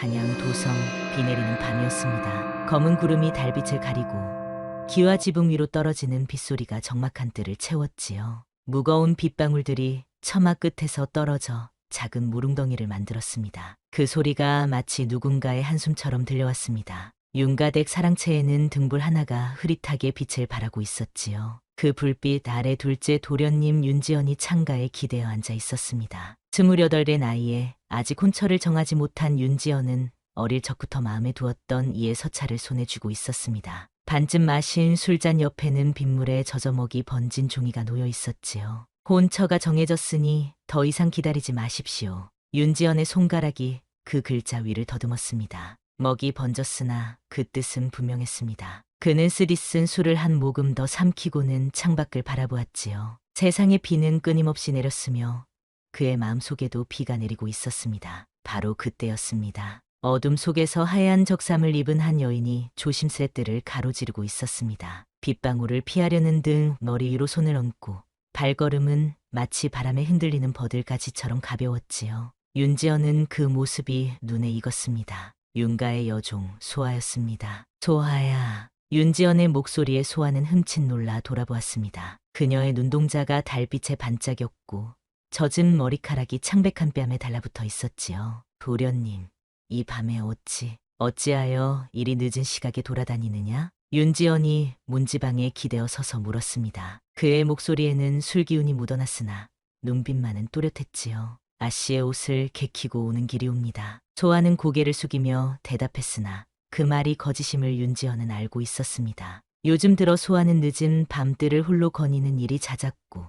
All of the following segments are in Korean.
한양 도성, 비 내리는 밤이었습니다. 검은 구름이 달빛을 가리고 기와 지붕 위로 떨어지는 빗소리가 적막한 뜰을 채웠지요. 무거운 빗방울들이 처마 끝에서 떨어져 작은 물웅덩이를 만들었습니다. 그 소리가 마치 누군가의 한숨처럼 들려왔습니다. 윤가댁 사랑채에는 등불 하나가 흐릿하게 빛을 발하고 있었지요. 그 불빛 아래 둘째 도련님 윤지연이 창가에 기대어 앉아 있었습니다. 28의 나이에 아직 혼처를 정하지 못한 윤지연은 어릴 적부터 마음에 두었던 이의 서찰을 손에 쥐고 있었습니다. 반쯤 마신 술잔 옆에는 빗물에 젖어먹이 번진 종이가 놓여 있었지요. 혼처가 정해졌으니 더 이상 기다리지 마십시오. 윤지연의 손가락이 그 글자 위를 더듬었습니다. 먹이 번졌으나 그 뜻은 분명했습니다. 그는 쓰디쓴 술을 한 모금 더 삼키고는 창밖을 바라보았지요. 세상의 비는 끊임없이 내렸으며 그의 마음속에도 비가 내리고 있었습니다. 바로 그때였습니다. 어둠 속에서 하얀 적삼을 입은 한 여인이 조심스레 뜰을 가로지르고 있었습니다. 빗방울을 피하려는 등 머리 위로 손을 얹고 발걸음은 마치 바람에 흔들리는 버들가지처럼 가벼웠지요. 윤지연은 그 모습이 눈에 익었습니다. 윤가의 여종 소아였습니다. 소아야. 윤지연의 목소리에 소아는 흠칫 놀라 돌아보았습니다. 그녀의 눈동자가 달빛에 반짝였고 젖은 머리카락이 창백한 뺨에 달라붙어 있었지요. 도련님, 이 밤에 어찌하여 이리 늦은 시각에 돌아다니느냐? 윤지연이 문지방에 기대어 서서 물었습니다. 그의 목소리에는 술기운이 묻어났으나 눈빛만은 또렷했지요. 아씨의 옷을 개키고 오는 길이옵니다. 소아는 고개를 숙이며 대답했으나 그 말이 거짓임을 윤지연은 알고 있었습니다. 요즘 들어 소아는 늦은 밤뜰을 홀로 거니는 일이 잦았고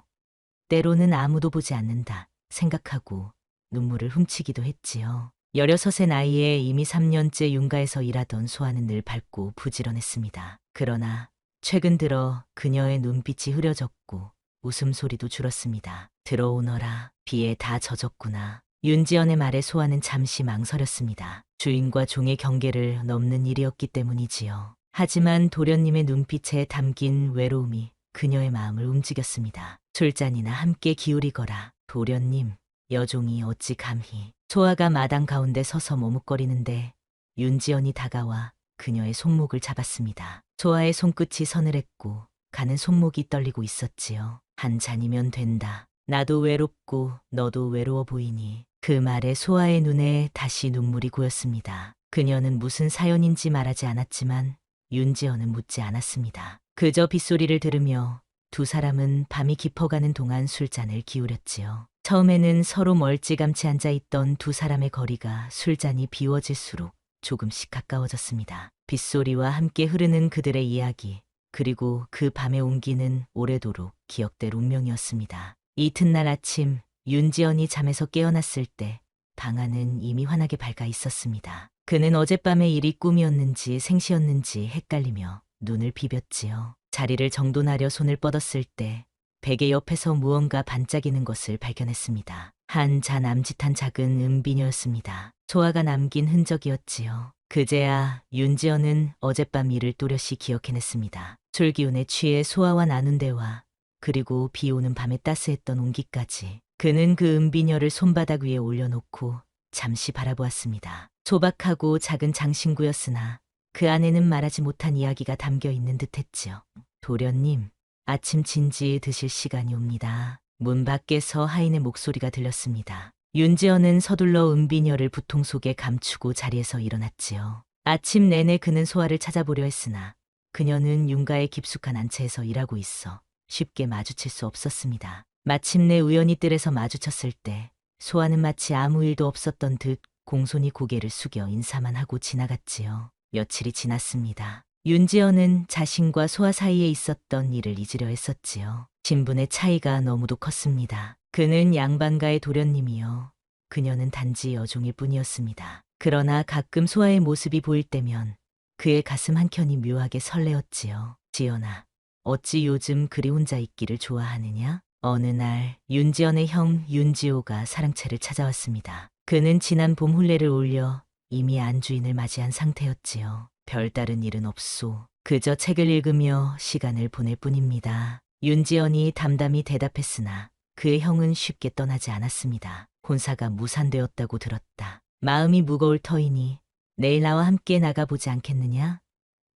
때로는 아무도 보지 않는다 생각하고 눈물을 훔치기도 했지요. 16의 나이에 이미 3년째 윤가에서 일하던 소아는 늘 밝고 부지런했습니다. 그러나 최근 들어 그녀의 눈빛이 흐려졌고 웃음소리도 줄었습니다. 들어오너라. 비에 다 젖었구나. 윤지연의 말에 소아는 잠시 망설였습니다. 주인과 종의 경계를 넘는 일이었기 때문이지요. 하지만 도련님의 눈빛에 담긴 외로움이 그녀의 마음을 움직였습니다. 술잔이나 함께 기울이거라. 도련님, 여종이 어찌 감히. 소아가 마당 가운데 서서 머뭇거리는데 윤지연이 다가와 그녀의 손목을 잡았습니다. 소아의 손끝이 서늘했고 가는 손목이 떨리고 있었지요. 한 잔이면 된다. 나도 외롭고 너도 외로워 보이니. 그 말에 소아의 눈에 다시 눈물이 고였습니다. 그녀는 무슨 사연인지 말하지 않았지만 윤지연은 묻지 않았습니다. 그저 빗소리를 들으며 두 사람은 밤이 깊어가는 동안 술잔을 기울였지요. 처음에는 서로 멀찌감치 앉아있던 두 사람의 거리가 술잔이 비워질수록 조금씩 가까워졌습니다. 빗소리와 함께 흐르는 그들의 이야기, 그리고 그 밤에 옮기는 오래도록 기억될 운명이었습니다. 이튿날 아침 윤지연이 잠에서 깨어났을 때 방 안은 이미 환하게 밝아 있었습니다. 그는 어젯밤의 일이 꿈이었는지 생시였는지 헷갈리며 눈을 비볐지요. 자리를 정돈하려 손을 뻗었을 때 베개 옆에서 무언가 반짝이는 것을 발견했습니다. 한 잔 남짓한 작은 은비녀였습니다. 소아가 남긴 흔적이었지요. 그제야 윤지연은 어젯밤 일을 또렷이 기억해냈습니다. 술기운에 취해 소아와 나눈 대화, 그리고 비 오는 밤에 따스했던 온기까지. 그는 그 은비녀를 손바닥 위에 올려놓고 잠시 바라보았습니다. 소박하고 작은 장신구였으나 그 안에는 말하지 못한 이야기가 담겨 있는 듯했지요. 도련님, 아침 진지 드실 시간이 옵니다. 문 밖에서 하인의 목소리가 들렸습니다. 윤지연은 서둘러 은비녀를 부통 속에 감추고 자리에서 일어났지요. 아침 내내 그는 소아를 찾아보려 했으나 그녀는 윤가의 깊숙한 안채에서 일하고 있어 쉽게 마주칠 수 없었습니다. 마침내 우연히 뜰에서 마주쳤을 때 소아는 마치 아무 일도 없었던 듯 공손히 고개를 숙여 인사만 하고 지나갔지요. 며칠이 지났습니다. 윤지연은 자신과 소아 사이에 있었던 일을 잊으려 했었지요. 신분의 차이가 너무도 컸습니다. 그는 양반가의 도련님이요. 그녀는 단지 여종일 뿐이었습니다. 그러나 가끔 소아의 모습이 보일 때면 그의 가슴 한켠이 묘하게 설레었지요. 지연아, 어찌 요즘 그리 혼자 있기를 좋아하느냐? 어느 날 윤지연의 형 윤지호가 사랑채를 찾아왔습니다. 그는 지난 봄 혼례를 올려 이미 안주인을 맞이한 상태였지요. 별다른 일은 없소. 그저 책을 읽으며 시간을 보낼 뿐입니다. 윤지연이 담담히 대답했으나 그의 형은 쉽게 떠나지 않았습니다. 혼사가 무산되었다고 들었다. 마음이 무거울 터이니 내일 나와 함께 나가보지 않겠느냐?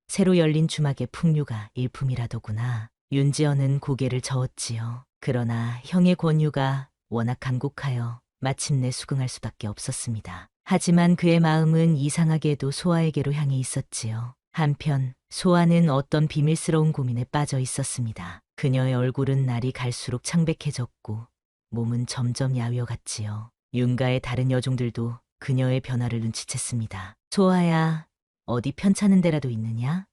새로 열린 주막의 풍류가 일품이라더구나. 윤지연은 고개를 저었지요. 그러나 형의 권유가 워낙 간곡하여 마침내 수긍할 수밖에 없었습니다. 하지만 그의 마음은 이상하게도 소아에게로 향해 있었지요. 한편 소아는 어떤 비밀스러운 고민에 빠져 있었습니다. 그녀의 얼굴은 날이 갈수록 창백해졌고 몸은 점점 야위어갔지요. 윤가의 다른 여종들도 그녀의 변화를 눈치챘습니다. 소아야, 어디 편찮은 데라도 있느냐?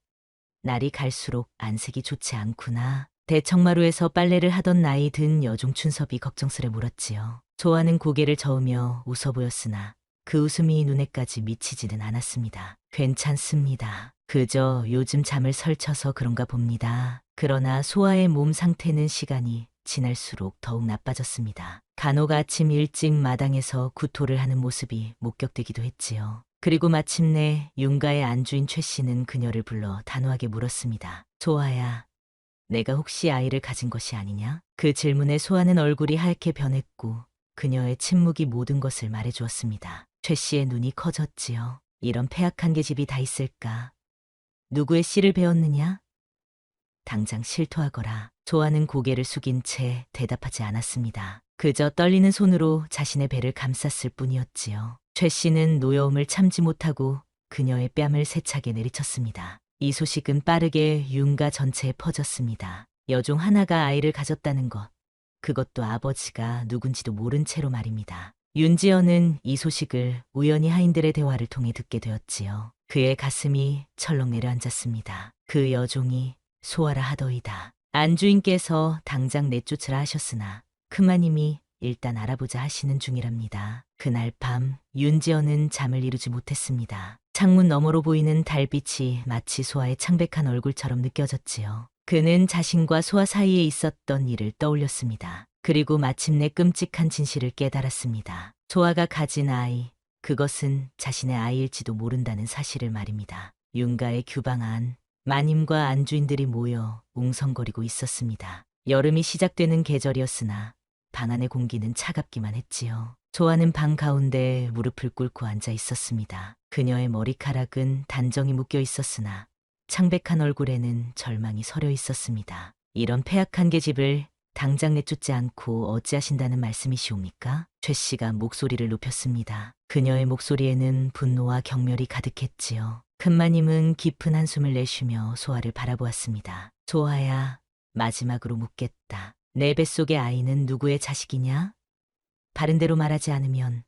날이 갈수록 안색이 좋지 않구나. 대청마루에서 빨래를 하던 나이 든 여종 춘섭이 걱정스레 물었지요. 소아는 고개를 저으며 웃어 보였으나 그 웃음이 눈에까지 미치지는 않았습니다. 괜찮습니다. 그저 요즘 잠을 설쳐서 그런가 봅니다. 그러나 소아의 몸 상태는 시간이 지날수록 더욱 나빠졌습니다. 간혹 아침 일찍 마당에서 구토를 하는 모습이 목격되기도 했지요. 그리고 마침내 윤가의 안주인 최 씨는 그녀를 불러 단호하게 물었습니다. 소아야, 내가 혹시 아이를 가진 것이 아니냐? 그 질문에 소아는 얼굴이 하얗게 변했고 그녀의 침묵이 모든 것을 말해주었습니다. 최 씨의 눈이 커졌지요. 이런 폐악한 계집이 다 있을까? 누구의 씨를 배웠느냐? 당장 실토하거라. 소아는 고개를 숙인 채 대답하지 않았습니다. 그저 떨리는 손으로 자신의 배를 감쌌을 뿐이었지요. 최 씨는 노여움을 참지 못하고 그녀의 뺨을 세차게 내리쳤습니다. 이 소식은 빠르게 윤가 전체에 퍼졌습니다. 여종 하나가 아이를 가졌다는 것, 그것도 아버지가 누군지도 모른 채로 말입니다. 윤지연은 이 소식을 우연히 하인들의 대화를 통해 듣게 되었지요. 그의 가슴이 철렁 내려앉았습니다. 그 여종이 소아라 하더이다. 안주인께서 당장 내쫓으라 하셨으나 큰마님이 일단 알아보자 하시는 중이랍니다. 그날 밤 윤지연은 잠을 이루지 못했습니다. 창문 너머로 보이는 달빛이 마치 소아의 창백한 얼굴처럼 느껴졌지요. 그는 자신과 소아 사이에 있었던 일을 떠올렸습니다. 그리고 마침내 끔찍한 진실을 깨달았습니다. 소아가 가진 아이, 그것은 자신의 아이일지도 모른다는 사실을 말입니다. 윤가의 규방 안, 마님과 안주인들이 모여 웅성거리고 있었습니다. 여름이 시작되는 계절이었으나 방 안의 공기는 차갑기만 했지요. 소아는 방 가운데 무릎을 꿇고 앉아 있었습니다. 그녀의 머리카락은 단정히 묶여 있었으나 창백한 얼굴에는 절망이 서려 있었습니다. 이런 폐악한 계집을 당장 내쫓지 않고 어찌하신다는 말씀이시옵니까? 최 씨가 목소리를 높였습니다. 그녀의 목소리에는 분노와 경멸이 가득했지요. 큰마님은 깊은 한숨을 내쉬며 소아를 바라보았습니다. 소아야, 마지막으로 묻겠다. 내 뱃속의 아이는 누구의 자식이냐? 바른대로 말하지 않으면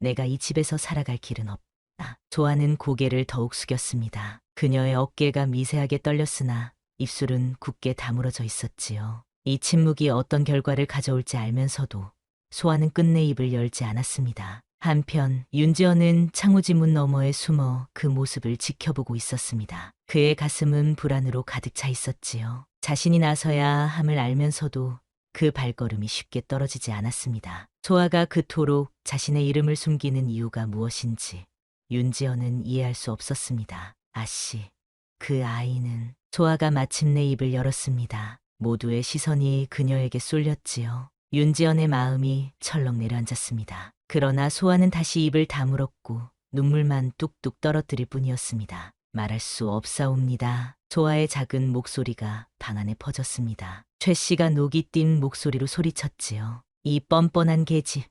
내가 이 집에서 살아갈 길은 없다. 소아는 고개를 더욱 숙였습니다. 그녀의 어깨가 미세하게 떨렸으나 입술은 굳게 다물어져 있었지요. 이 침묵이 어떤 결과를 가져올지 알면서도 소아는 끝내 입을 열지 않았습니다. 한편 윤지연은 창호지 문 너머에 숨어 그 모습을 지켜보고 있었습니다. 그의 가슴은 불안으로 가득 차 있었지요. 자신이 나서야 함을 알면서도 그 발걸음이 쉽게 떨어지지 않았습니다. 소아가 그토록 자신의 이름을 숨기는 이유가 무엇인지 윤지연은 이해할 수 없었습니다. 아씨, 그 아이는... 소아가 마침내 입을 열었습니다. 모두의 시선이 그녀에게 쏠렸지요. 윤지연의 마음이 철렁 내려앉았습니다. 그러나 소아는 다시 입을 다물었고 눈물만 뚝뚝 떨어뜨릴 뿐이었습니다. 말할 수 없사옵니다. 소아의 작은 목소리가 방 안에 퍼졌습니다. 최 씨가 녹이 띈 목소리로 소리쳤지요. 이 뻔뻔한 계집,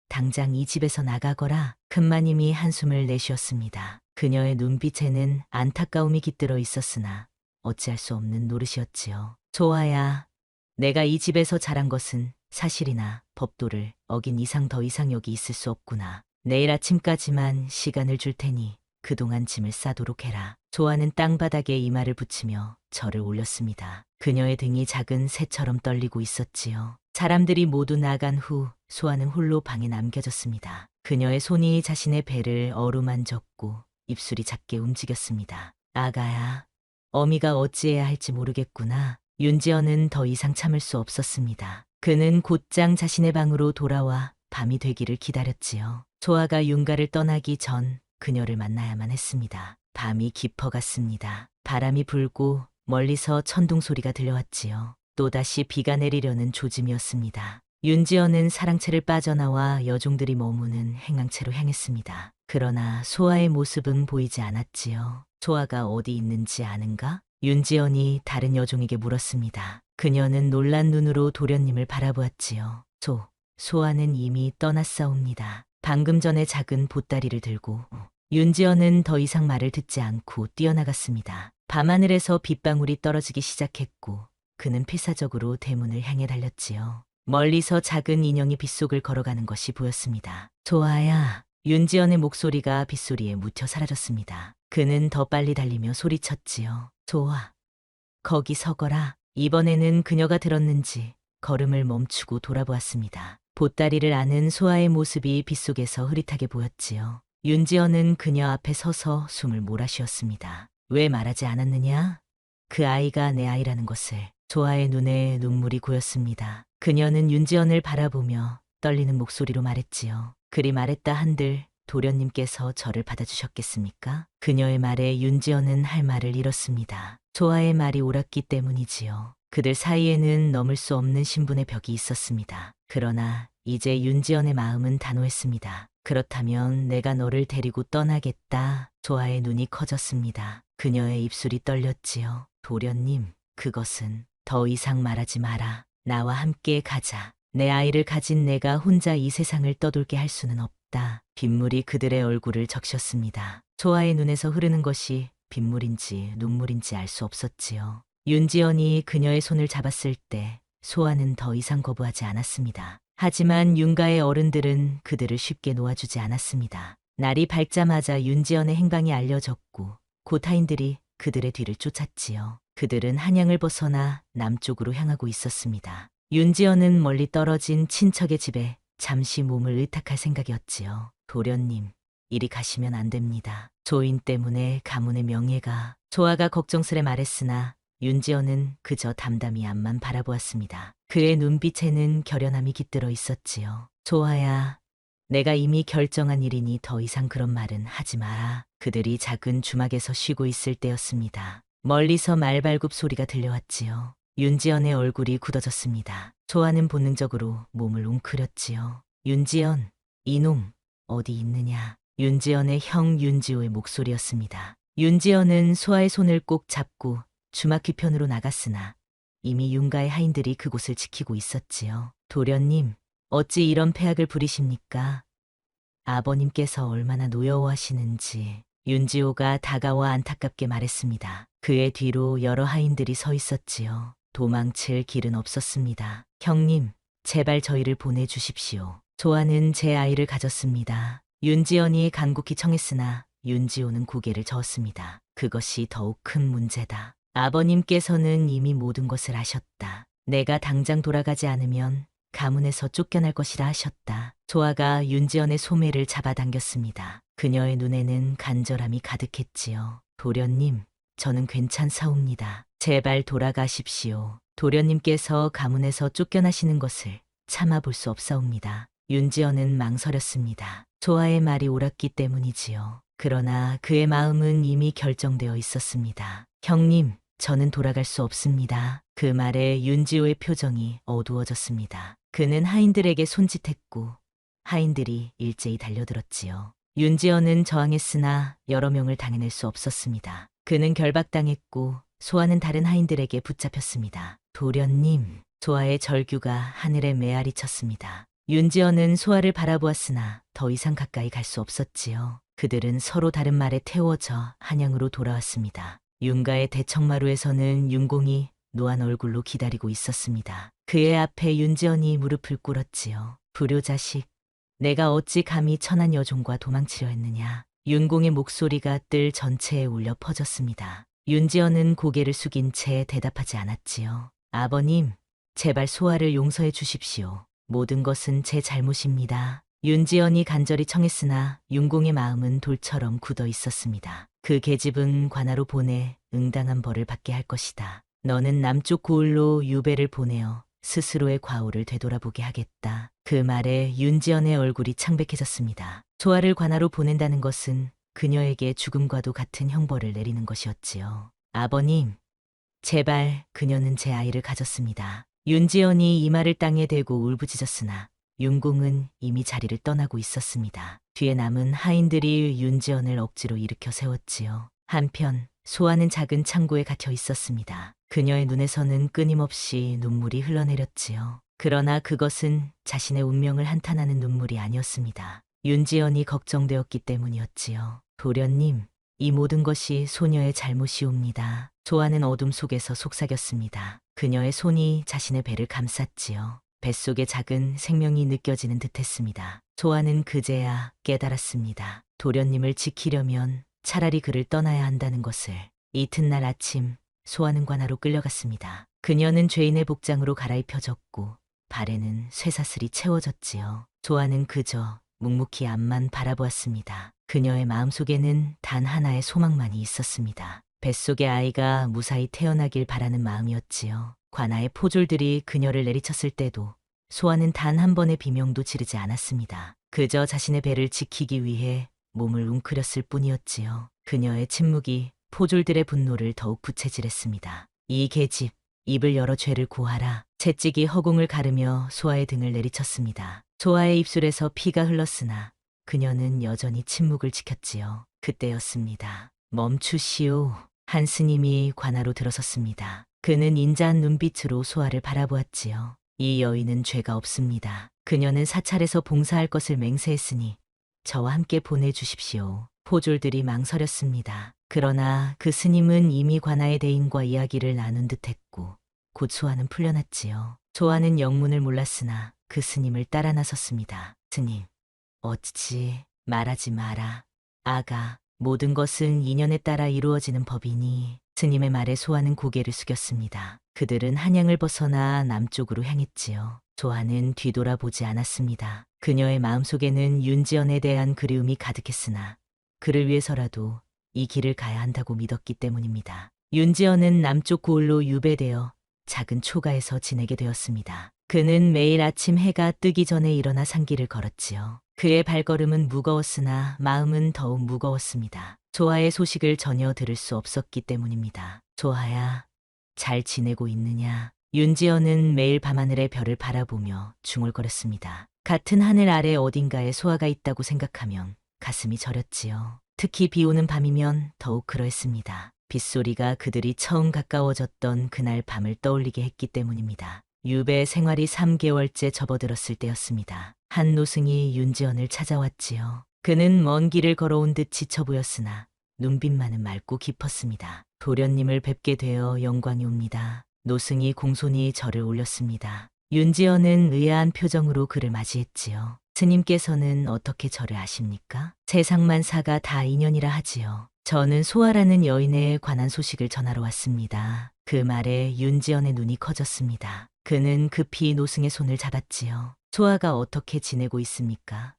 당장 이 집에서 나가거라. 큰마님이 한숨을 내쉬었습니다. 그녀의 눈빛에는 안타까움이 깃들어 있었으나 어찌할 수 없는 노릇이었지요. 소아야, 내가 이 집에서 자란 것은 사실이나 법도를 어긴 이상 더 이상 여기 있을 수 없구나. 내일 아침까지만 시간을 줄 테니 그동안 짐을 싸도록 해라. 소아는 땅바닥에 이마를 붙이며 절을 올렸습니다. 그녀의 등이 작은 새처럼 떨리고 있었지요. 사람들이 모두 나간 후 소아는 홀로 방에 남겨졌습니다. 그녀의 손이 자신의 배를 어루만졌고 입술이 작게 움직였습니다. 아가야, 어미가 어찌해야 할지 모르겠구나. 윤지연은 더 이상 참을 수 없었습니다. 그는 곧장 자신의 방으로 돌아와 밤이 되기를 기다렸지요. 소아가 윤가를 떠나기 전 그녀를 만나야만 했습니다. 밤이 깊어갔습니다. 바람이 불고 멀리서 천둥 소리가 들려왔지요. 또다시 비가 내리려는 조짐이었습니다. 윤지연은 사랑채를 빠져나와 여종들이 머무는 행랑채로 향했습니다. 그러나 소아의 모습은 보이지 않았지요. 소아가 어디 있는지 아는가? 윤지연이 다른 여종에게 물었습니다. 그녀는 놀란 눈으로 도련님을 바라보았지요. 소아는 이미 떠났사옵니다. 방금 전에 작은 보따리를 들고. 윤지연은 더 이상 말을 듣지 않고 뛰어나갔습니다. 밤하늘에서 빗방울이 떨어지기 시작했고 그는 필사적으로 대문을 향해 달렸지요. 멀리서 작은 인형이 빗속을 걸어가는 것이 보였습니다. 소아야. 윤지연의 목소리가 빗소리에 묻혀 사라졌습니다. 그는 더 빨리 달리며 소리쳤지요. 소아, 거기 서거라. 이번에는 그녀가 들었는지 걸음을 멈추고 돌아보았습니다. 보따리를 아는 소아의 모습이 빗속에서 흐릿하게 보였지요. 윤지연은 그녀 앞에 서서 숨을 몰아쉬었습니다. 왜 말하지 않았느냐? 그 아이가 내 아이라는 것을. 소아의 눈에 눈물이 고였습니다. 그녀는 윤지연을 바라보며 떨리는 목소리로 말했지요. 그리 말했다 한들 도련님께서 저를 받아주셨겠습니까? 그녀의 말에 윤지연은 할 말을 잃었습니다. 소아의 말이 옳았기 때문이지요. 그들 사이에는 넘을 수 없는 신분의 벽이 있었습니다. 그러나 이제 윤지연의 마음은 단호했습니다. 그렇다면 내가 너를 데리고 떠나겠다. 소아의 눈이 커졌습니다. 그녀의 입술이 떨렸지요. 도련님, 그것은 더 이상 말하지 마라. 나와 함께 가자. 내 아이를 가진 내가 혼자 이 세상을 떠돌게 할 수는 없다. 빗물이 그들의 얼굴을 적셨습니다. 소아의 눈에서 흐르는 것이 빗물인지 눈물인지 알 수 없었지요. 윤지연이 그녀의 손을 잡았을 때 소아는 더 이상 거부하지 않았습니다. 하지만 윤가의 어른들은 그들을 쉽게 놓아주지 않았습니다. 날이 밝자마자 윤지연의 행방이 알려졌고 고타인들이 그들의 뒤를 쫓았지요. 그들은 한양을 벗어나 남쪽으로 향하고 있었습니다. 윤지연은 멀리 떨어진 친척의 집에 잠시 몸을 의탁할 생각이었지요. 도련님, 이리 가시면 안 됩니다. 조인 때문에 가문의 명예가. 소아가 걱정스레 말했으나 윤지연은 그저 담담히 앞만 바라보았습니다. 그의 눈빛에는 결연함이 깃들어 있었지요. 소아야, 내가 이미 결정한 일이니 더 이상 그런 말은 하지 마라. 그들이 작은 주막에서 쉬고 있을 때였습니다. 멀리서 말발굽 소리가 들려왔지요. 윤지연의 얼굴이 굳어졌습니다. 소아는 본능적으로 몸을 웅크렸지요. 윤지연, 이놈, 어디 있느냐. 윤지연의 형 윤지호의 목소리였습니다. 윤지연은 소아의 손을 꼭 잡고 주막 뒤편으로 나갔으나 이미 윤가의 하인들이 그곳을 지키고 있었지요. 도련님, 어찌 이런 폐악을 부리십니까? 아버님께서 얼마나 노여워하시는지. 윤지호가 다가와 안타깝게 말했습니다. 그의 뒤로 여러 하인들이 서 있었지요. 도망칠 길은 없었습니다. 형님, 제발 저희를 보내주십시오. 소아는 제 아이를 가졌습니다. 윤지연이 간곡히 청했으나 윤지호는 고개를 저었습니다. 그것이 더욱 큰 문제다. 아버님께서는 이미 모든 것을 아셨다. 내가 당장 돌아가지 않으면 가문에서 쫓겨날 것이라 하셨다. 소아가 윤지연의 소매를 잡아당겼습니다. 그녀의 눈에는 간절함이 가득했지요. 도련님, 저는 괜찮사옵니다. 제발 돌아가십시오. 도련님께서 가문에서 쫓겨나시는 것을 참아볼 수 없사옵니다. 윤지연은 망설였습니다. 소아의 말이 옳았기 때문이지요. 그러나 그의 마음은 이미 결정되어 있었습니다. 형님, 저는 돌아갈 수 없습니다. 그 말에 윤지호의 표정이 어두워졌습니다. 그는 하인들에게 손짓했고 하인들이 일제히 달려들었지요. 윤지연은 저항했으나 여러 명을 당해낼 수 없었습니다. 그는 결박당했고 소아는 다른 하인들에게 붙잡혔습니다. 도련님, 소아의 절규가 하늘에 메아리 쳤습니다. 윤지연은 소아를 바라보았으나 더 이상 가까이 갈 수 없었지요. 그들은 서로 다른 말에 태워져 한양으로 돌아왔습니다. 윤가의 대청마루에서는 윤공이 노한 얼굴로 기다리고 있었습니다. 그의 앞에 윤지연이 무릎을 꿇었지요. 불효자식, 내가 어찌 감히 천한 여종과 도망치려 했느냐. 윤공의 목소리가 뜰 전체에 울려 퍼졌습니다. 윤지연은 고개를 숙인 채 대답하지 않았지요. 아버님, 제발 소아를 용서해 주십시오. 모든 것은 제 잘못입니다. 윤지연이 간절히 청했으나 윤공의 마음은 돌처럼 굳어 있었습니다. 그 계집은 관하로 보내 응당한 벌을 받게 할 것이다. 너는 남쪽 고을로 유배를 보내어 스스로의 과오를 되돌아보게 하겠다. 그 말에 윤지연의 얼굴이 창백해졌습니다. 소아를 관하로 보낸다는 것은 그녀에게 죽음과도 같은 형벌을 내리는 것이었지요. 아버님, 제발 그녀는 제 아이를 가졌습니다. 윤지연이 이마를 땅에 대고 울부짖었으나 윤공은 이미 자리를 떠나고 있었습니다. 뒤에 남은 하인들이 윤지연을 억지로 일으켜 세웠지요. 한편 소아는 작은 창고에 갇혀 있었습니다. 그녀의 눈에서는 끊임없이 눈물이 흘러내렸지요. 그러나 그것은 자신의 운명을 한탄하는 눈물이 아니었습니다. 윤지연이 걱정되었기 때문이었지요. 도련님, 이 모든 것이 소녀의 잘못이옵니다. 소아는 어둠 속에서 속삭였습니다. 그녀의 손이 자신의 배를 감쌌지요. 뱃속에 작은 생명이 느껴지는 듯했습니다. 소아는 그제야 깨달았습니다. 도련님을 지키려면 차라리 그를 떠나야 한다는 것을. 이튿날 아침 소아는 관아로 끌려갔습니다. 그녀는 죄인의 복장으로 갈아입혀졌고 발에는 쇠사슬이 채워졌지요. 소아는 그저 묵묵히 앞만 바라보았습니다. 그녀의 마음속에는 단 하나의 소망만이 있었습니다. 뱃속의 아이가 무사히 태어나길 바라는 마음이었지요. 관아의 포졸들이 그녀를 내리쳤을 때도 소아는 단 한 번의 비명도 지르지 않았습니다. 그저 자신의 배를 지키기 위해 몸을 웅크렸을 뿐이었지요. 그녀의 침묵이 포졸들의 분노를 더욱 부채질했습니다. 이 계집, 입을 열어 죄를 고하라. 채찍이 허공을 가르며 소아의 등을 내리쳤습니다. 소아의 입술에서 피가 흘렀으나 그녀는 여전히 침묵을 지켰지요. 그때였습니다. 멈추시오. 한 스님이 관아로 들어섰습니다. 그는 인자한 눈빛으로 소아를 바라보았지요. 이 여인은 죄가 없습니다. 그녀는 사찰에서 봉사할 것을 맹세했으니 저와 함께 보내주십시오. 포졸들이 망설였습니다. 그러나 그 스님은 이미 관아의 대인과 이야기를 나눈 듯했고 곧 소아는 풀려났지요. 소아는 영문을 몰랐으나 그 스님을 따라 나섰습니다. 스님, 어찌 말하지 마라. 아가, 모든 것은 인연에 따라 이루어지는 법이니. 스님의 말에 소아는 고개를 숙였습니다. 그들은 한양을 벗어나 남쪽으로 향했지요. 소아는 뒤돌아보지 않았습니다. 그녀의 마음속에는 윤지연에 대한 그리움이 가득했으나 그를 위해서라도 이 길을 가야 한다고 믿었기 때문입니다. 윤지연은 남쪽 고을로 유배되어 작은 초가에서 지내게 되었습니다. 그는 매일 아침 해가 뜨기 전에 일어나 산길을 걸었지요. 그의 발걸음은 무거웠으나 마음은 더욱 무거웠습니다. 소아의 소식을 전혀 들을 수 없었기 때문입니다. 소아야, 잘 지내고 있느냐? 윤지연은 매일 밤하늘의 별을 바라보며 중얼거렸습니다. 같은 하늘 아래 어딘가에 소아가 있다고 생각하면 가슴이 저렸지요. 특히 비 오는 밤이면 더욱 그러했습니다. 빗소리가 그들이 처음 가까워졌던 그날 밤을 떠올리게 했기 때문입니다. 유배 생활이 3개월째 접어들었을 때였습니다. 한 노승이 윤지연을 찾아왔지요. 그는 먼 길을 걸어온 듯 지쳐 보였으나 눈빛만은 맑고 깊었습니다. 도련님을 뵙게 되어 영광이 옵니다. 노승이 공손히 절을 올렸습니다. 윤지연은 의아한 표정으로 그를 맞이했지요. 스님께서는 어떻게 저를 아십니까? 세상만사가 다 인연이라 하지요. 저는 소아라는 여인에 관한 소식을 전하러 왔습니다. 그 말에 윤지연의 눈이 커졌습니다. 그는 급히 노승의 손을 잡았지요. 소아가 어떻게 지내고 있습니까?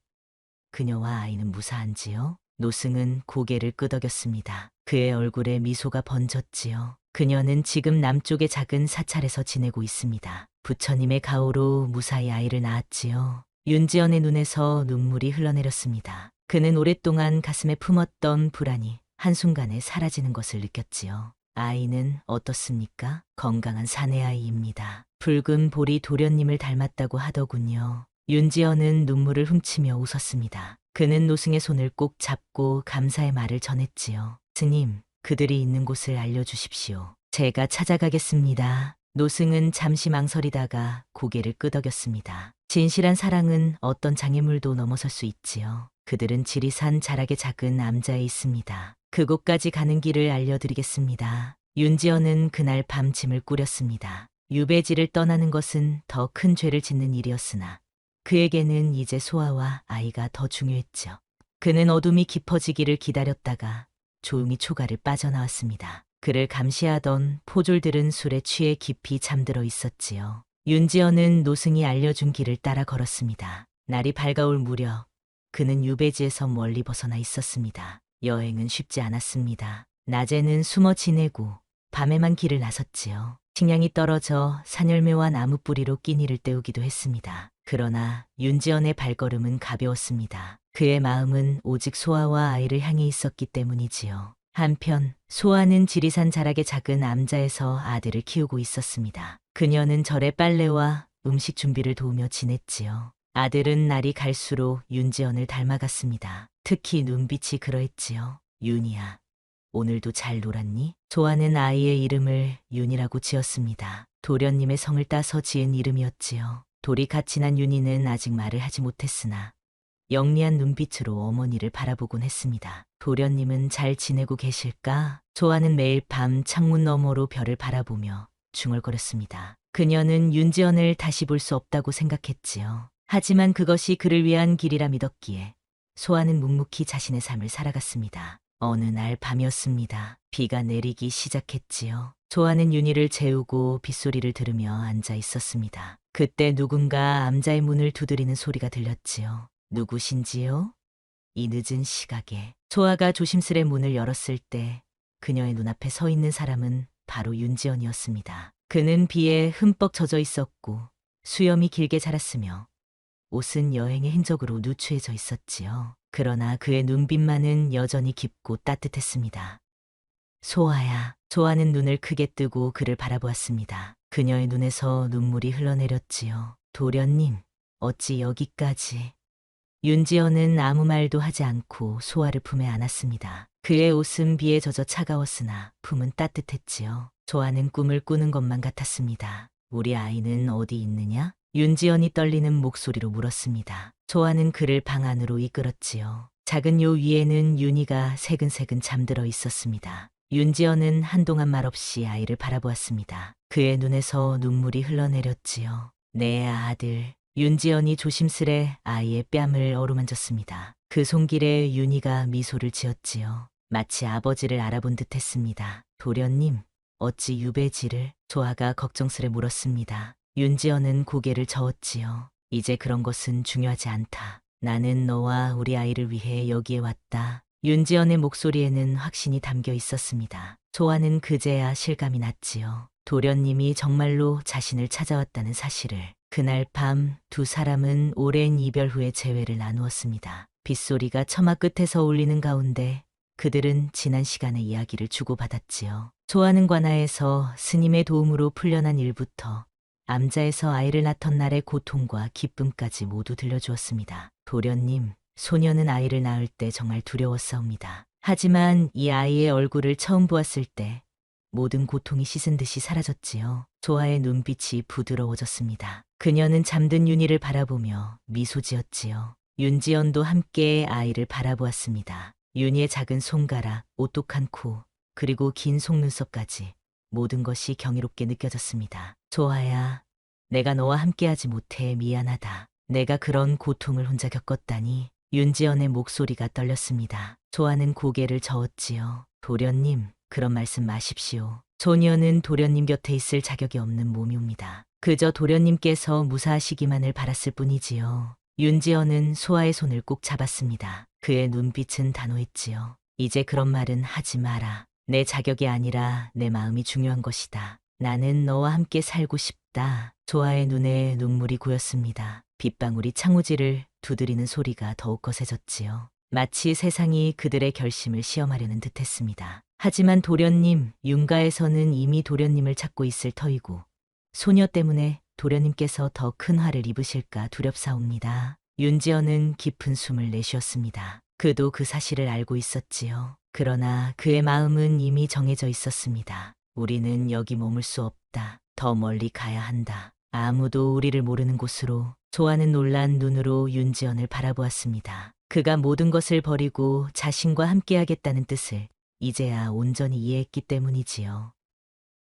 그녀와 아이는 무사한지요? 노승은 고개를 끄덕였습니다. 그의 얼굴에 미소가 번졌지요. 그녀는 지금 남쪽의 작은 사찰에서 지내고 있습니다. 부처님의 가호로 무사히 아이를 낳았지요. 윤지연의 눈에서 눈물이 흘러내렸습니다. 그는 오랫동안 가슴에 품었던 불안이 한순간에 사라지는 것을 느꼈지요. 아이는 어떻습니까? 건강한 사내아이입니다. 붉은 볼이 도련님을 닮았다고 하더군요. 윤지연은 눈물을 훔치며 웃었습니다. 그는 노승의 손을 꼭 잡고 감사의 말을 전했지요. 스님, 그들이 있는 곳을 알려주십시오. 제가 찾아가겠습니다. 노승은 잠시 망설이다가 고개를 끄덕였습니다. 진실한 사랑은 어떤 장애물도 넘어설 수 있지요. 그들은 지리산 자락의 작은 암자에 있습니다. 그곳까지 가는 길을 알려드리겠습니다. 윤지연은 그날 밤 짐을 꾸렸습니다. 유배지를 떠나는 것은 더 큰 죄를 짓는 일이었으나 그에게는 이제 소아와 아이가 더 중요했죠. 그는 어둠이 깊어지기를 기다렸다가 조용히 초가를 빠져나왔습니다. 그를 감시하던 포졸들은 술에 취해 깊이 잠들어 있었지요. 윤지연은 노승이 알려준 길을 따라 걸었습니다. 날이 밝아올 무렵 그는 유배지에서 멀리 벗어나 있었습니다. 여행은 쉽지 않았습니다. 낮에는 숨어 지내고 밤에만 길을 나섰지요. 식량이 떨어져 산열매와 나무뿌리로 끼니를 때우기도 했습니다. 그러나 윤지연의 발걸음은 가벼웠습니다. 그의 마음은 오직 소아와 아이를 향해 있었기 때문이지요. 한편 소아는 지리산 자락의 작은 암자에서 아들을 키우고 있었습니다. 그녀는 절의 빨래와 음식 준비를 도우며 지냈지요. 아들은 날이 갈수록 윤지연을 닮아갔습니다. 특히 눈빛이 그러했지요. 윤이야, 오늘도 잘 놀았니? 좋아하는 아이의 이름을 윤이라고 지었습니다. 도련님의 성을 따서 지은 이름이었지요. 돌이 같이 난 윤이는 아직 말을 하지 못했으나 영리한 눈빛으로 어머니를 바라보곤 했습니다. 도련님은 잘 지내고 계실까? 조아는 매일 밤 창문 너머로 별을 바라보며 중얼거렸습니다. 그녀는 윤지연을 다시 볼 수 없다고 생각했지요. 하지만 그것이 그를 위한 길이라 믿었기에 소아는 묵묵히 자신의 삶을 살아갔습니다. 어느 날 밤이었습니다. 비가 내리기 시작했지요. 조아는 윤희를 재우고 빗소리를 들으며 앉아 있었습니다. 그때 누군가 암자의 문을 두드리는 소리가 들렸지요. 누구신지요? 이 늦은 시각에. 조아가 조심스레 문을 열었을 때 그녀의 눈앞에 서 있는 사람은 바로 윤지연이었습니다. 그는 비에 흠뻑 젖어 있었고 수염이 길게 자랐으며 옷은 여행의 흔적으로 누추해져 있었지요. 그러나 그의 눈빛만은 여전히 깊고 따뜻했습니다. 소아야. 조아는 눈을 크게 뜨고 그를 바라보았습니다. 그녀의 눈에서 눈물이 흘러내렸지요. 도련님, 어찌 여기까지. 윤지연은 아무 말도 하지 않고 소아를 품에 안았습니다. 그의 옷은 비에 젖어 차가웠으나 품은 따뜻했지요. 조아는 꿈을 꾸는 것만 같았습니다. 우리 아이는 어디 있느냐? 윤지연이 떨리는 목소리로 물었습니다. 조아는 그를 방 안으로 이끌었지요. 작은 요 위에는 윤희가 새근새근 잠들어 있었습니다. 윤지연은 한동안 말없이 아이를 바라보았습니다. 그의 눈에서 눈물이 흘러내렸지요. 내 아들. 윤지연이 조심스레 아이의 뺨을 어루만졌습니다. 그 손길에 윤희가 미소를 지었지요. 마치 아버지를 알아본 듯 했습니다. 도련님, 어찌 유배지를? 조아가 걱정스레 물었습니다. 윤지연은 고개를 저었지요. 이제 그런 것은 중요하지 않다. 나는 너와 우리 아이를 위해 여기에 왔다. 윤지연의 목소리에는 확신이 담겨 있었습니다. 조아는 그제야 실감이 났지요. 도련님이 정말로 자신을 찾아왔다는 사실을. 그날 밤 두 사람은 오랜 이별 후에 재회를 나누었습니다. 빗소리가 처마 끝에서 울리는 가운데 그들은 지난 시간의 이야기를 주고받았지요. 조아는 관아에서 스님의 도움으로 풀려난 일부터 암자에서 아이를 낳던 날의 고통과 기쁨까지 모두 들려주었습니다. 도련님, 소녀는 아이를 낳을 때 정말 두려웠사옵니다. 하지만 이 아이의 얼굴을 처음 보았을 때 모든 고통이 씻은 듯이 사라졌지요. 조아의 눈빛이 부드러워졌습니다. 그녀는 잠든 윤희를 바라보며 미소 지었지요. 윤지연도 함께 아이를 바라보았습니다. 윤희의 작은 손가락, 오똑한 코, 그리고 긴 속눈썹까지 모든 것이 경이롭게 느껴졌습니다. 조아야, 내가 너와 함께하지 못해 미안하다. 내가 그런 고통을 혼자 겪었다니. 윤지연의 목소리가 떨렸습니다. 조아는 고개를 저었지요. 도련님, 그런 말씀 마십시오. 소녀는 도련님 곁에 있을 자격이 없는 몸이옵니다. 그저 도련님께서 무사하시기만을 바랐을 뿐이지요. 윤지연은 소아의 손을 꼭 잡았습니다. 그의 눈빛은 단호했지요. 이제 그런 말은 하지 마라. 내 자격이 아니라 내 마음이 중요한 것이다. 나는 너와 함께 살고 싶다. 조아의 눈에 눈물이 고였습니다. 빗방울이 창호지를 두드리는 소리가 더욱 거세졌지요. 마치 세상이 그들의 결심을 시험하려는 듯했습니다. 하지만 도련님, 윤가에서는 이미 도련님을 찾고 있을 터이고 소녀 때문에 도련님께서 더 큰 화를 입으실까 두렵사옵니다. 윤지연은 깊은 숨을 내쉬었습니다. 그도 그 사실을 알고 있었지요. 그러나 그의 마음은 이미 정해져 있었습니다. 우리는 여기 머물 수 없다. 더 멀리 가야 한다. 아무도 우리를 모르는 곳으로. 조아는 놀란 눈으로 윤지연을 바라보았습니다. 그가 모든 것을 버리고 자신과 함께하겠다는 뜻을 이제야 온전히 이해했기 때문이지요.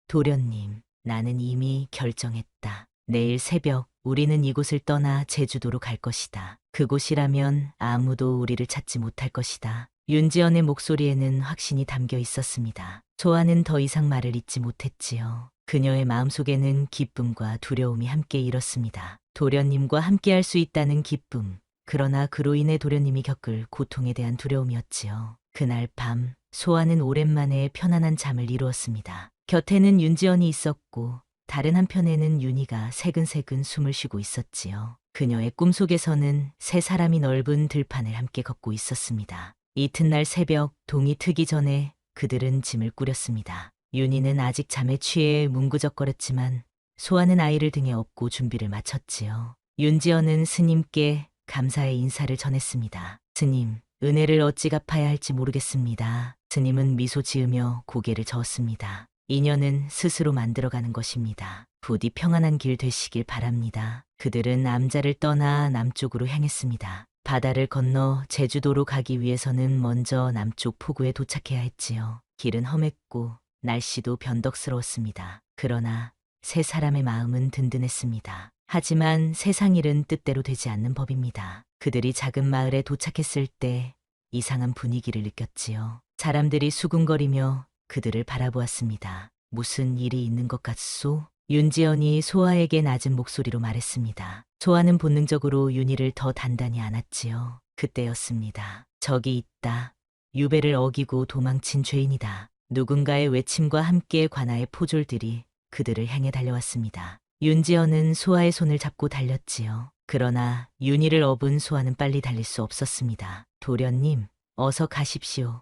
도련님, 나는 이미 결정했다. 내일 새벽 우리는 이곳을 떠나 제주도로 갈 것이다. 그곳이라면 아무도 우리를 찾지 못할 것이다. 윤지연의 목소리에는 확신이 담겨 있었습니다. 조아는 더 이상 말을 잇지 못했지요. 그녀의 마음속에는 기쁨과 두려움이 함께 일었습니다. 도련님과 함께할 수 있다는 기쁨, 그러나 그로 인해 도련님이 겪을 고통에 대한 두려움이었지요. 그날 밤 소아는 오랜만에 편안한 잠을 이루었습니다. 곁에는 윤지연이 있었고 다른 한편에는 윤희가 새근새근 숨을 쉬고 있었지요. 그녀의 꿈속에서는 세 사람이 넓은 들판을 함께 걷고 있었습니다. 이튿날 새벽 동이 트기 전에 그들은 짐을 꾸렸습니다. 윤희는 아직 잠에 취해 뭉구적거렸지만 소아는 아이를 등에 업고 준비를 마쳤지요. 윤지연은 스님께 감사의 인사를 전했습니다. 스님, 은혜를 어찌 갚아야 할지 모르겠습니다. 스님은 미소 지으며 고개를 저었습니다. 인연은 스스로 만들어가는 것입니다. 부디 평안한 길 되시길 바랍니다. 그들은 암자를 떠나 남쪽으로 향했습니다. 바다를 건너 제주도로 가기 위해서는 먼저 남쪽 포구에 도착해야 했지요. 길은 험했고 날씨도 변덕스러웠습니다. 그러나 세 사람의 마음은 든든했습니다. 하지만 세상 일은 뜻대로 되지 않는 법입니다. 그들이 작은 마을에 도착했을 때 이상한 분위기를 느꼈지요. 사람들이 수군거리며 그들을 바라보았습니다. 무슨 일이 있는 것 같소? 윤지연이 소아에게 낮은 목소리로 말했습니다. 소아는 본능적으로 윤희를 더 단단히 안았지요. 그때였습니다. 저기 있다. 유배를 어기고 도망친 죄인이다. 누군가의 외침과 함께 관아의 포졸들이 그들을 향해 달려왔습니다. 윤지연은 소아의 손을 잡고 달렸지요. 그러나 윤희를 업은 소아는 빨리 달릴 수 없었습니다. 도련님, 어서 가십시오.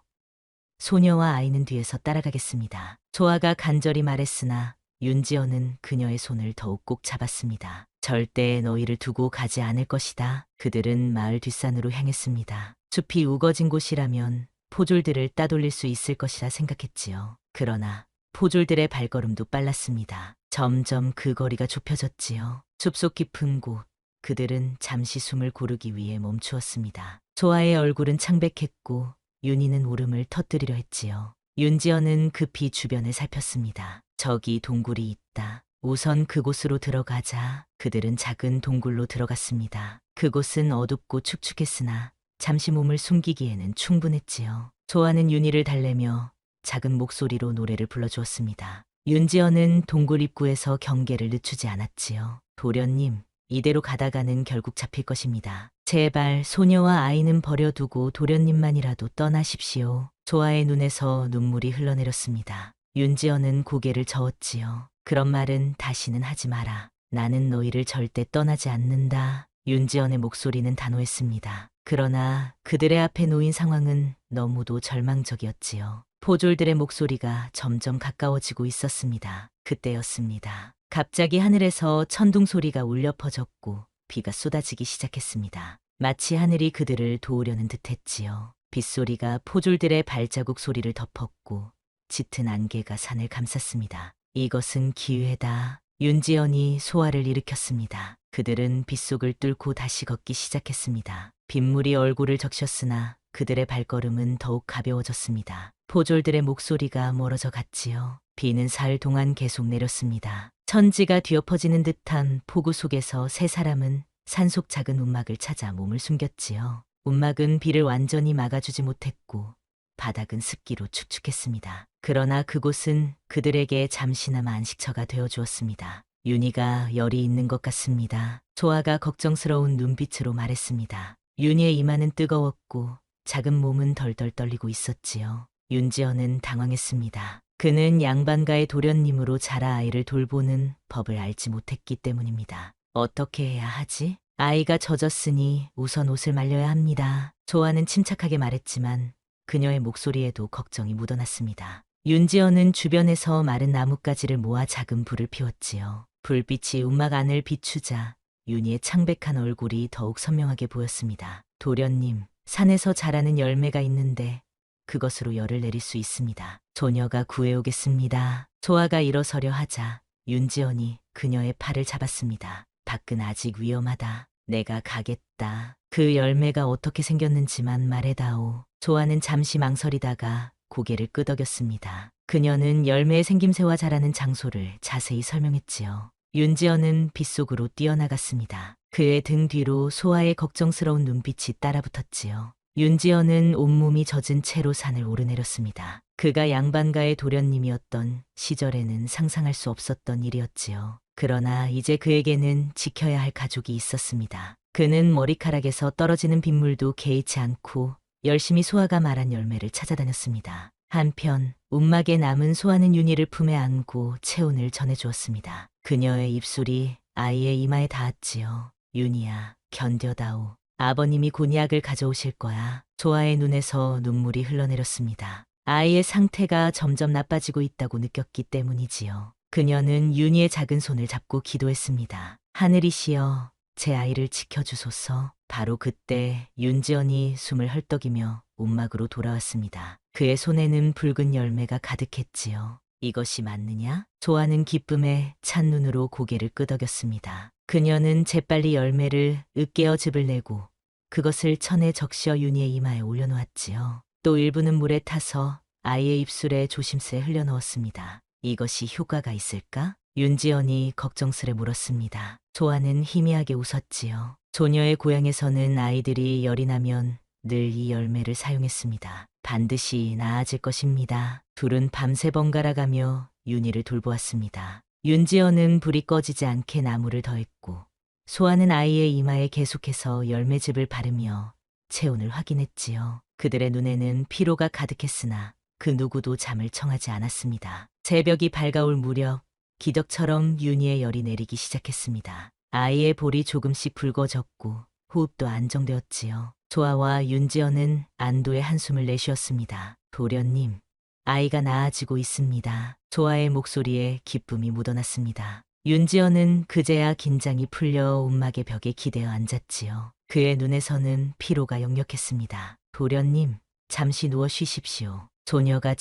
소녀와 아이는 뒤에서 따라가겠습니다. 소아가 간절히 말했으나 윤지연은 그녀의 손을 더욱 꼭 잡았습니다. 절대 너희를 두고 가지 않을 것이다. 그들은 마을 뒷산으로 향했습니다. 숲이 우거진 곳이라면 포졸들을 따돌릴 수 있을 것이라 생각했지요. 그러나 포졸들의 발걸음도 빨랐습니다. 점점 그 거리가 좁혀졌지요. 숲속 깊은 곳, 그들은 잠시 숨을 고르기 위해 멈추었습니다. 소아의 얼굴은 창백했고 윤희는 울음을 터뜨리려 했지요. 윤지연은 급히 주변을 살폈습니다. 저기 동굴이 있다. 우선 그곳으로 들어가자. 그들은 작은 동굴로 들어갔습니다. 그곳은 어둡고 축축했으나 잠시 몸을 숨기기에는 충분했지요. 소아는 윤희를 달래며 작은 목소리로 노래를 불러주었습니다. 윤지연은 동굴 입구에서 경계를 늦추지 않았지요. 도련님, 이대로 가다가는 결국 잡힐 것입니다. 제발 소녀와 아이는 버려두고 도련님만이라도 떠나십시오. 소아의 눈에서 눈물이 흘러내렸습니다. 윤지연은 고개를 저었지요. 그런 말은 다시는 하지 마라. 나는 너희를 절대 떠나지 않는다. 윤지연의 목소리는 단호했습니다. 그러나 그들의 앞에 놓인 상황은 너무도 절망적이었지요. 포졸들의 목소리가 점점 가까워지고 있었습니다. 그때였습니다. 갑자기 하늘에서 천둥 소리가 울려 퍼졌고 비가 쏟아지기 시작했습니다. 마치 하늘이 그들을 도우려는 듯했지요. 빗소리가 포졸들의 발자국 소리를 덮었고 짙은 안개가 산을 감쌌습니다. 이것은 기회다. 윤지연이 소아를 일으켰습니다. 그들은 빗속을 뚫고 다시 걷기 시작했습니다. 빗물이 얼굴을 적셨으나 그들의 발걸음은 더욱 가벼워졌습니다. 포졸들의 목소리가 멀어져 갔지요. 비는 사흘 동안 계속 내렸습니다. 천지가 뒤엎어지는 듯한 폭우 속에서 세 사람은 산속 작은 움막을 찾아 몸을 숨겼지요. 움막은 비를 완전히 막아주지 못했고 바닥은 습기로 축축했습니다. 그러나 그곳은 그들에게 잠시나마 안식처가 되어주었습니다. 윤희가 열이 있는 것 같습니다. 소아가 걱정스러운 눈빛으로 말했습니다. 윤희의 이마는 뜨거웠고 작은 몸은 덜덜 떨리고 있었지요. 윤지연은 당황했습니다. 그는 양반가의 도련님으로 자라 아이를 돌보는 법을 알지 못했기 때문입니다. 어떻게 해야 하지? 아이가 젖었으니 우선 옷을 말려야 합니다. 소아는 침착하게 말했지만 그녀의 목소리에도 걱정이 묻어났습니다. 윤지연은 주변에서 마른 나뭇가지를 모아 작은 불을 피웠지요. 불빛이 움막 안을 비추자 윤희의 창백한 얼굴이 더욱 선명하게 보였습니다. 도련님, 산에서 자라는 열매가 있는데 그것으로 열을 내릴 수 있습니다. 소녀가 구해오겠습니다. 소아가 일어서려 하자 윤지연이 그녀의 팔을 잡았습니다. 밖은 아직 위험하다. 내가 가겠다. 그 열매가 어떻게 생겼는지만 말해다오. 소아는 잠시 망설이다가 고개를 끄덕였습니다. 그녀는 열매의 생김새와 자라는 장소를 자세히 설명했지요. 윤지연은 빗속으로 뛰어나갔습니다. 그의 등 뒤로 소아의 걱정스러운 눈빛이 따라붙었지요. 윤지연은 온몸이 젖은 채로 산을 오르내렸습니다. 그가 양반가의 도련님이었던 시절에는 상상할 수 없었던 일이었지요. 그러나 이제 그에게는 지켜야 할 가족이 있었습니다. 그는 머리카락에서 떨어지는 빗물도 개의치 않고 열심히 소아가 말한 열매를 찾아다녔습니다. 한편 움막에 남은 소아는 윤희를 품에 안고 체온을 전해주었습니다. 그녀의 입술이 아이의 이마에 닿았지요. 윤희야, 견뎌다오. 아버님이 곤약을 가져오실 거야. 소아의 눈에서 눈물이 흘러내렸습니다. 아이의 상태가 점점 나빠지고 있다고 느꼈기 때문이지요. 그녀는 윤희의 작은 손을 잡고 기도했습니다. 하늘이시여, 제 아이를 지켜주소서. 바로 그때 윤지연이 숨을 헐떡이며 움막으로 돌아왔습니다. 그의 손에는 붉은 열매가 가득했지요. 이것이 맞느냐? 조아는 기쁨에 찬 눈으로 고개를 끄덕였습니다. 그녀는 재빨리 열매를 으깨어 즙을 내고 그것을 천에 적셔 윤희의 이마에 올려놓았지요. 또 일부는 물에 타서 아이의 입술에 조심스레 흘려넣었습니다. 이것이 효과가 있을까? 윤지연이 걱정스레 물었습니다. 조아는 희미하게 웃었지요. 조녀의 고향에서는 아이들이 열이 나면 늘 이 열매를 사용했습니다. 반드시 나아질 것입니다. 둘은 밤새 번갈아가며 윤희를 돌보았습니다. 윤지연은 불이 꺼지지 않게 나무를 더했고 소아는 아이의 이마에 계속해서 열매즙을 바르며 체온을 확인했지요. 그들의 눈에는 피로가 가득했으나 그 누구도 잠을 청하지 않았습니다. 새벽이 밝아올 무렵 기적처럼 윤희의 열이 내리기 시작했습니다. 아이의 볼이 조금씩 붉어졌고 호흡도 안정되었지요. 조아와 윤지연은 안도의 한숨을 내쉬었습니다. 도련님, 아이가 나아지고 있습니다. 조아의 목소리에 기쁨이 묻어났습니다. 윤지연은 그제야 긴장이 풀려 움막의 벽에 기대어 앉았지요. 그의 눈에서는 피로가 역력했습니다. 도련님, 잠시 누워 쉬십시오. 조녀가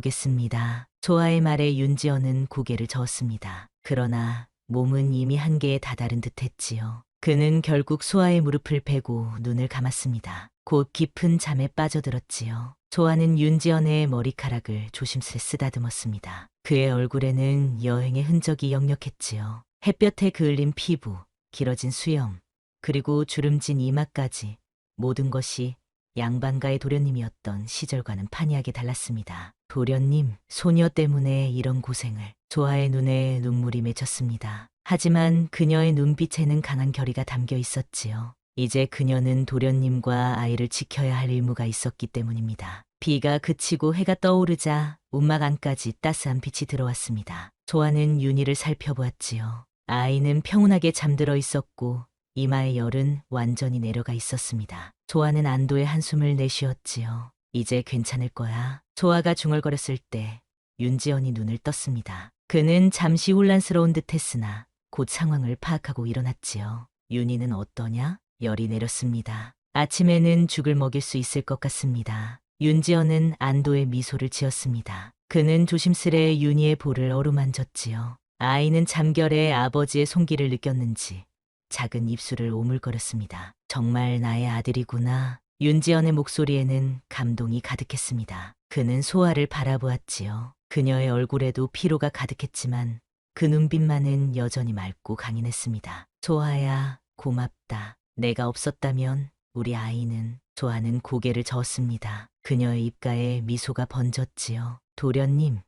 지켜보겠습니다. 조아의 말에 윤지연은 고개를 저었습니다. 그러나 몸은 이미 한계에 다다른 듯했지요. 그는 결국 소아의 무릎을 베고 눈을 감았습니다. 곧 깊은 잠에 빠져들었지요. 조아는 윤지연의 머리카락을 조심스레 쓰다듬었습니다. 그의 얼굴에는 여행의 흔적이 역력했지요. 햇볕에 그을린 피부, 길어진 수염, 그리고 주름진 이마까지 모든 것이 양반가의 도련님이었던 시절과는 판이하게 달랐습니다. 도련님, 소녀 때문에 이런 고생을. 조아의 눈에 눈물이 맺혔습니다. 하지만 그녀의 눈빛에는 강한 결의가 담겨 있었지요. 이제 그녀는 도련님과 아이를 지켜야 할 의무가 있었기 때문입니다. 비가 그치고 해가 떠오르자 움막 안까지 따스한 빛이 들어왔습니다. 조아는 윤희를 살펴보았지요. 아이는 평온하게 잠들어 있었고 이마의 열은 완전히 내려가 있었습니다. 조아는 안도의 한숨을 내쉬었지요. 이제 괜찮을 거야. 조아가 중얼거렸을 때 윤지연이 눈을 떴습니다. 그는 잠시 혼란스러운 듯했으나 곧 상황을 파악하고 일어났지요. 윤희는 어떠냐? 열이 내렸습니다. 아침에는 죽을 먹일 수 있을 것 같습니다. 윤지연은 안도의 미소를 지었습니다. 그는 조심스레 윤희의 볼을 어루만졌지요. 아이는 잠결에 아버지의 손길을 느꼈는지 작은 입술을 오물거렸습니다. 정말 나의 아들이구나. 윤지연의 목소리에는 감동이 가득했습니다. 그는 소아를 바라보았지요. 그녀의 얼굴에도 피로가 가득했지만 그 눈빛만은 여전히 맑고 강인했습니다. 조아야, 고맙다. 내가 없었다면 우리 아이는. 조아는 고개를 저었습니다. 그녀의 입가에 미소가 번졌지요. 도련님,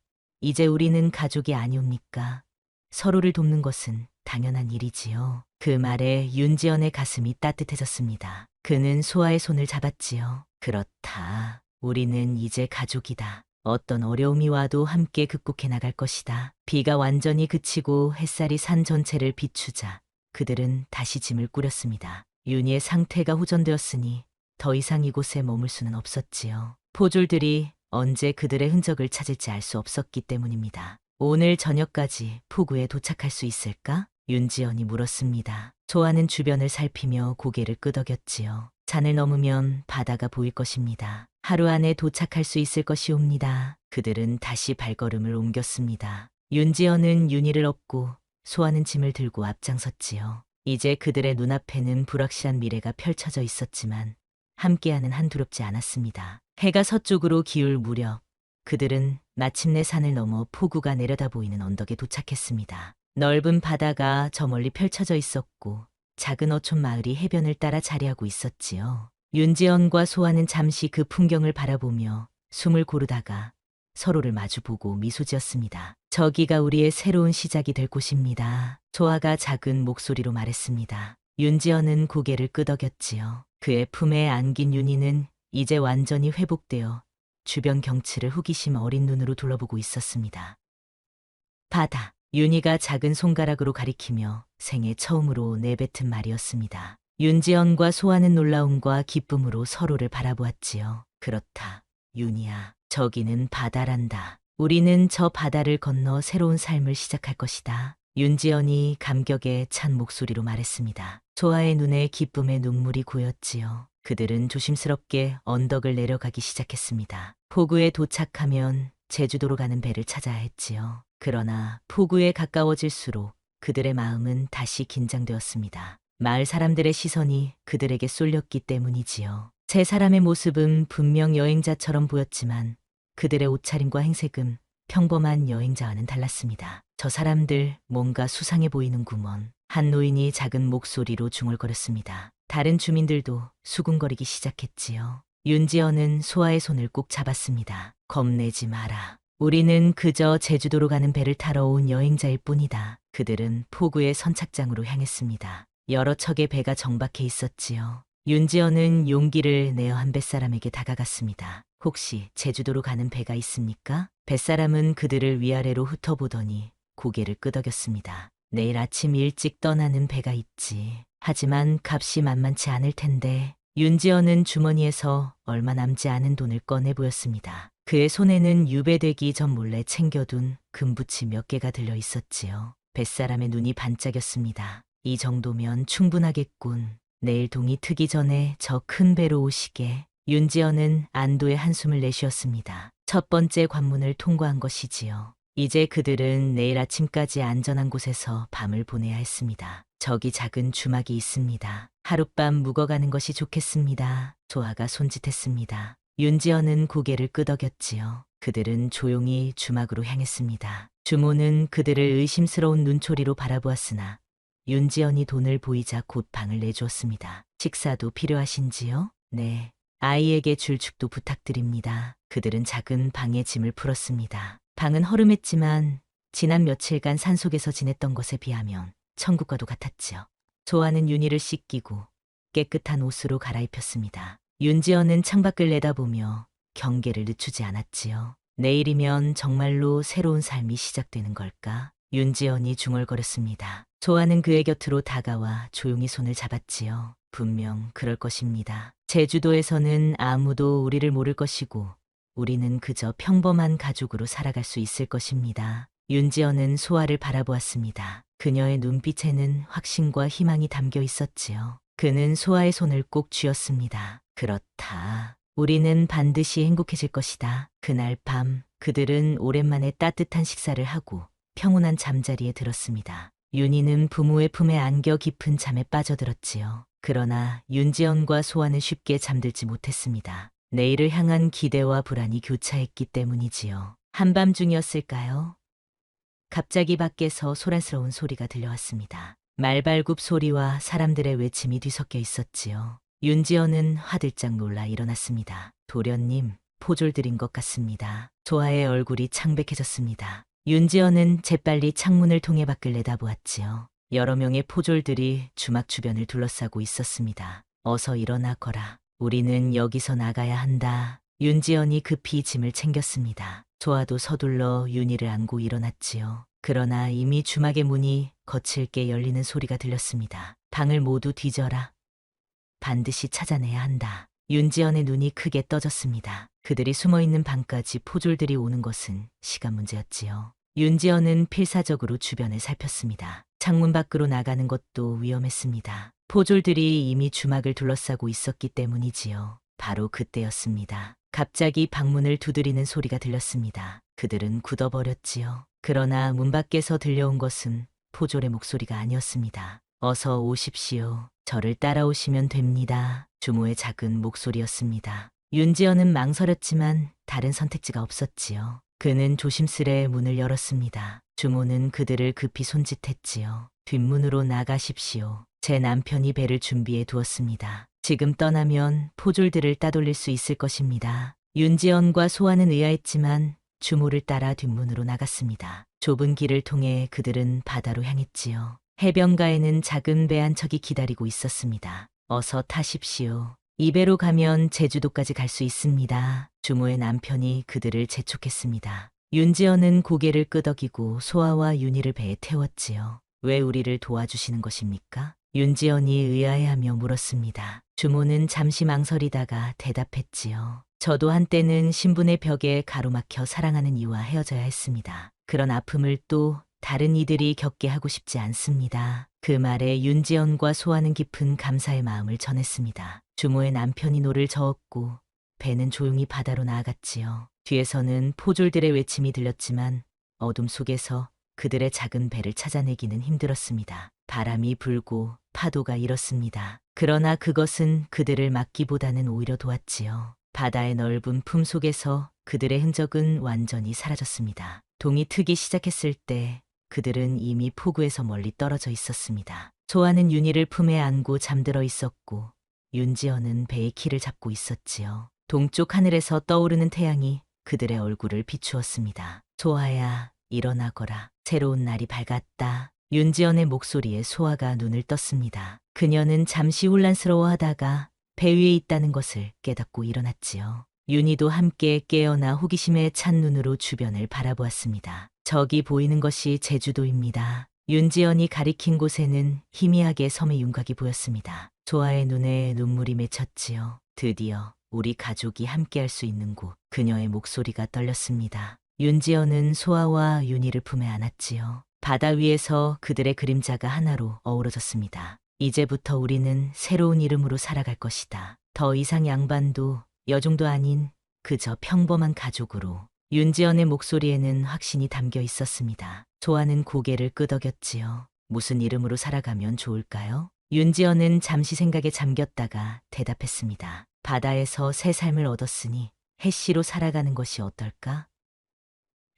이제 우리는 가족이 아니옵니까? 서로를 돕는 것은 당연한 일이지요. 그 말에 윤지연의 가슴이 따뜻해졌습니다. 그는 소아의 손을 잡았지요. 그렇다. 우리는 이제 가족이다. 어떤 어려움이 와도 함께 극복해 나갈 것이다. 비가 완전히 그치고 햇살이 산 전체를 비추자 그들은 다시 짐을 꾸렸습니다. 윤희의 상태가 호전되었으니 더 이상 이곳에 머물 수는 없었지요. 포졸들이 언제 그들의 흔적을 찾을지 알 수 없었기 때문입니다. 오늘 저녁까지 포구에 도착할 수 있을까? 윤지연이 물었습니다. 조아는 주변을 살피며 고개를 끄덕였지요. 산을 넘으면 바다가 보일 것입니다. 하루 안에 도착할 수 있을 것이옵니다. 그들은 다시 발걸음을 옮겼습니다. 윤지연은 윤희를 업고 소아는 짐을 들고 앞장섰지요. 이제 그들의 눈앞에는 불확실한 미래가 펼쳐져 있었지만 함께하는 한 두렵지 않았습니다. 해가 서쪽으로 기울 무렵 그들은 마침내 산을 넘어 포구가 내려다 보이는 언덕에 도착했습니다. 넓은 바다가 저 멀리 펼쳐져 있었고 작은 어촌 마을이 해변을 따라 자리하고 있었지요. 윤지연과 소아는 잠시 그 풍경을 바라보며 숨을 고르다가 서로를 마주보고 미소 지었습니다. 저기가 우리의 새로운 시작이 될 곳입니다. 조아가 작은 목소리로 말했습니다. 윤지연은 고개를 끄덕였지요. 그의 품에 안긴 윤희는 이제 완전히 회복되어 주변 경치를 호기심 어린 눈으로 둘러보고 있었습니다. 바다. 윤희가 작은 손가락으로 가리키며 생애 처음으로 내뱉은 말이었습니다. 윤지연과 소아는 놀라움과 기쁨으로 서로를 바라보았지요. 그렇다, 윤희야. 저기는 바다란다. 우리는 저 바다를 건너 새로운 삶을 시작할 것이다. 윤지연이 감격에 찬 목소리로 말했습니다. 소아의 눈에 기쁨의 눈물이 고였지요. 그들은 조심스럽게 언덕을 내려가기 시작했습니다. 포구에 도착하면 제주도로 가는 배를 찾아야 했지요. 그러나 포구에 가까워질수록 그들의 마음은 다시 긴장되었습니다. 마을 사람들의 시선이 그들에게 쏠렸기 때문이지요. 세 사람의 모습은 분명 여행자처럼 보였지만 그들의 옷차림과 행색은 평범한 여행자와는 달랐습니다. 저 사람들 뭔가 수상해 보이는구먼. 한 노인이 작은 목소리로 중얼거렸습니다. 다른 주민들도 수군거리기 시작했지요. 윤지연은 소아의 손을 꼭 잡았습니다. 겁내지 마라. 우리는 그저 제주도로 가는 배를 타러 온 여행자일 뿐이다. 그들은 포구의 선착장으로 향했습니다. 여러 척의 배가 정박해 있었지요. 윤지연은 용기를 내어 한 뱃사람에게 다가갔습니다. 혹시 제주도로 가는 배가 있습니까? 뱃사람은 그들을 위아래로 훑어보더니 고개를 끄덕였습니다. 내일 아침 일찍 떠나는 배가 있지. 하지만 값이 만만치 않을 텐데. 윤지연은 주머니에서 얼마 남지 않은 돈을 꺼내 보였습니다. 그의 손에는 유배되기 전 몰래 챙겨둔 금부치 몇 개가 들려 있었지요. 뱃사람의 눈이 반짝였습니다. 이 정도면 충분하겠군. 내일 동이 트기 전에 저 큰 배로 오시게. 윤지연은 안도의 한숨을 내쉬었습니다. 첫 번째 관문을 통과한 것이지요. 이제 그들은 내일 아침까지 안전한 곳에서 밤을 보내야 했습니다. 저기 작은 주막이 있습니다. 하룻밤 묵어가는 것이 좋겠습니다. 소아가 손짓했습니다. 윤지연은 고개를 끄덕였지요. 그들은 조용히 주막으로 향했습니다. 주모는 그들을 의심스러운 눈초리로 바라보았으나 윤지연이 돈을 보이자 곧 방을 내주었습니다. 식사도 필요하신지요? 네. 아이에게 줄 죽도 부탁드립니다. 그들은 작은 방에 짐을 풀었습니다. 방은 허름했지만 지난 며칠간 산속에서 지냈던 것에 비하면 천국과도 같았지요. 소아는 윤희를 씻기고 깨끗한 옷으로 갈아입혔습니다. 윤지연은 창밖을 내다보며 경계를 늦추지 않았지요. 내일이면 정말로 새로운 삶이 시작되는 걸까? 윤지연이 중얼거렸습니다. 소아는 그의 곁으로 다가와 조용히 손을 잡았지요. 분명 그럴 것입니다. 제주도에서는 아무도 우리를 모를 것이고 우리는 그저 평범한 가족으로 살아갈 수 있을 것입니다. 윤지연은 소아를 바라보았습니다. 그녀의 눈빛에는 확신과 희망이 담겨 있었지요. 그는 소아의 손을 꼭 쥐었습니다. 그렇다. 우리는 반드시 행복해질 것이다. 그날 밤 그들은 오랜만에 따뜻한 식사를 하고 평온한 잠자리에 들었습니다. 윤희는 부모의 품에 안겨 깊은 잠에 빠져들었지요. 그러나 윤지연과 소아는 쉽게 잠들지 못했습니다. 내일을 향한 기대와 불안이 교차했기 때문이지요. 한밤중이었을까요? 갑자기 밖에서 소란스러운 소리가 들려왔습니다. 말발굽 소리와 사람들의 외침이 뒤섞여 있었지요. 윤지연은 화들짝 놀라 일어났습니다. 도련님, 포졸들인 것 같습니다. 소아의 얼굴이 창백해졌습니다. 윤지연은 재빨리 창문을 통해 밖을 내다보았지요. 여러 명의 포졸들이 주막 주변을 둘러싸고 있었습니다. 어서 일어나거라. 우리는 여기서 나가야 한다. 윤지연이 급히 짐을 챙겼습니다. 소아도 서둘러 윤희를 안고 일어났지요. 그러나 이미 주막의 문이 거칠게 열리는 소리가 들렸습니다. 방을 모두 뒤져라. 반드시 찾아내야 한다. 윤지연의 눈이 크게 떠졌습니다. 그들이 숨어있는 방까지 포졸들이 오는 것은 시간 문제였지요. 윤지연은 필사적으로 주변을 살폈습니다. 창문 밖으로 나가는 것도 위험했습니다. 포졸들이 이미 주막을 둘러싸고 있었기 때문이지요. 바로 그때였습니다. 갑자기 방문을 두드리는 소리가 들렸습니다. 그들은 굳어버렸지요. 그러나 문 밖에서 들려온 것은 포졸의 목소리가 아니었습니다. 어서 오십시오. 저를 따라오시면 됩니다. 주모의 작은 목소리였습니다. 윤지연은 망설였지만 다른 선택지가 없었지요. 그는 조심스레 문을 열었습니다. 주모는 그들을 급히 손짓했지요. 뒷문으로 나가십시오. 제 남편이 배를 준비해 두었습니다. 지금 떠나면 포졸들을 따돌릴 수 있을 것입니다. 윤지연과 소아는 의아했지만 주모를 따라 뒷문으로 나갔습니다. 좁은 길을 통해 그들은 바다로 향했지요. 해변가에는 작은 배 한 척이 기다리고 있었습니다. 어서 타십시오. 이 배로 가면 제주도까지 갈 수 있습니다. 주모의 남편이 그들을 재촉했습니다. 윤지연은 고개를 끄덕이고 소아와 윤희를 배에 태웠지요. 왜 우리를 도와주시는 것입니까? 윤지연이 의아해하며 물었습니다. 주모는 잠시 망설이다가 대답했지요. 저도 한때는 신분의 벽에 가로막혀 사랑하는 이와 헤어져야 했습니다. 그런 아픔을 또 다른 이들이 겪게 하고 싶지 않습니다. 그 말에 윤지연과 소아는 깊은 감사의 마음을 전했습니다. 주모의 남편이 노를 저었고 배는 조용히 바다로 나아갔지요. 뒤에서는 포졸들의 외침이 들렸지만 어둠 속에서 그들의 작은 배를 찾아내기는 힘들었습니다. 바람이 불고 파도가 일었습니다. 그러나 그것은 그들을 막기보다는 오히려 도왔지요. 바다의 넓은 품 속에서 그들의 흔적은 완전히 사라졌습니다. 동이 트기 시작했을 때 그들은 이미 포구에서 멀리 떨어져 있었습니다. 소아는 윤희를 품에 안고 잠들어 있었고 윤지연은 배의 키를 잡고 있었지요. 동쪽 하늘에서 떠오르는 태양이 그들의 얼굴을 비추었습니다. 소아야, 일어나거라. 새로운 날이 밝았다. 윤지연의 목소리에 소아가 눈을 떴습니다. 그녀는 잠시 혼란스러워하다가 배 위에 있다는 것을 깨닫고 일어났지요. 윤희도 함께 깨어나 호기심에 찬 눈으로 주변을 바라보았습니다. 저기 보이는 것이 제주도입니다. 윤지연이 가리킨 곳에는 희미하게 섬의 윤곽이 보였습니다. 소아의 눈에 눈물이 맺혔지요. 드디어 우리 가족이 함께할 수 있는 곳. 그녀의 목소리가 떨렸습니다. 윤지연은 소아와 윤희를 품에 안았지요. 바다 위에서 그들의 그림자가 하나로 어우러졌습니다. 이제부터 우리는 새로운 이름으로 살아갈 것이다. 더 이상 양반도 여종도 아닌 그저 평범한 가족으로. 윤지연의 목소리에는 확신이 담겨 있었습니다. 소아는 고개를 끄덕였지요. 무슨 이름으로 살아가면 좋을까요? 윤지연은 잠시 생각에 잠겼다가 대답했습니다. 바다에서 새 삶을 얻었으니 해씨로 살아가는 것이 어떨까?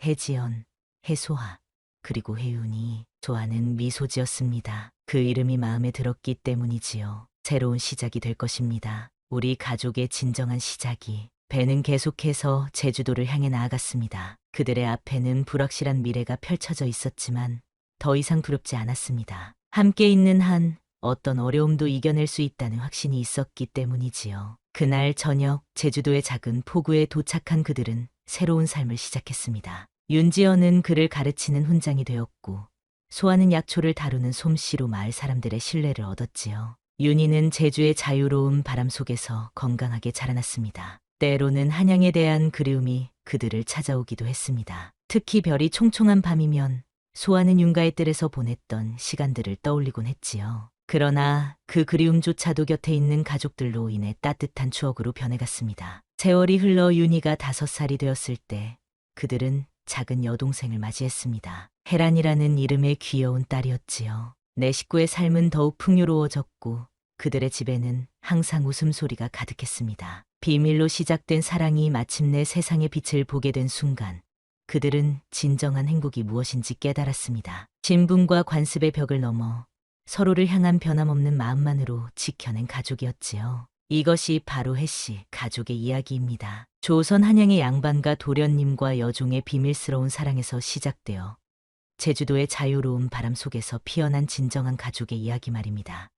해지연, 해소아, 그리고 혜윤이. 소아는 미소 지었습니다. 그 이름이 마음에 들었기 때문이지요. 새로운 시작이 될 것입니다. 우리 가족의 진정한 시작이. 배는 계속해서 제주도를 향해 나아갔습니다. 그들의 앞에는 불확실한 미래가 펼쳐져 있었지만 더 이상 두렵지 않았습니다. 함께 있는 한 어떤 어려움도 이겨낼 수 있다는 확신이 있었기 때문이지요. 그날 저녁 제주도의 작은 포구에 도착한 그들은 새로운 삶을 시작했습니다. 윤지연은 그를 가르치는 훈장이 되었고 소아는 약초를 다루는 솜씨로 마을 사람들의 신뢰를 얻었지요. 윤희는 제주의 자유로운 바람 속에서 건강하게 자라났습니다. 때로는 한양에 대한 그리움이 그들을 찾아오기도 했습니다. 특히 별이 총총한 밤이면 소아는 윤가의 뜰에서 보냈던 시간들을 떠올리곤 했지요. 그러나 그 그리움조차도 곁에 있는 가족들로 인해 따뜻한 추억으로 변해갔습니다. 세월이 흘러 윤희가 5살이 되었을 때 그들은 작은 여동생을 맞이했습니다. 혜란이라는 이름의 귀여운 딸이었지요. 내 식구의 삶은 더욱 풍요로워졌고 그들의 집에는 항상 웃음소리가 가득했습니다. 비밀로 시작된 사랑이 마침내 세상의 빛을 보게 된 순간 그들은 진정한 행복이 무엇인지 깨달았습니다. 신분과 관습의 벽을 넘어 서로를 향한 변함없는 마음만으로 지켜낸 가족이었지요. 이것이 바로 해씨 가족의 이야기입니다. 조선 한양의 양반과 도련님과 여종의 비밀스러운 사랑에서 시작되어 제주도의 자유로운 바람 속에서 피어난 진정한 가족의 이야기 말입니다.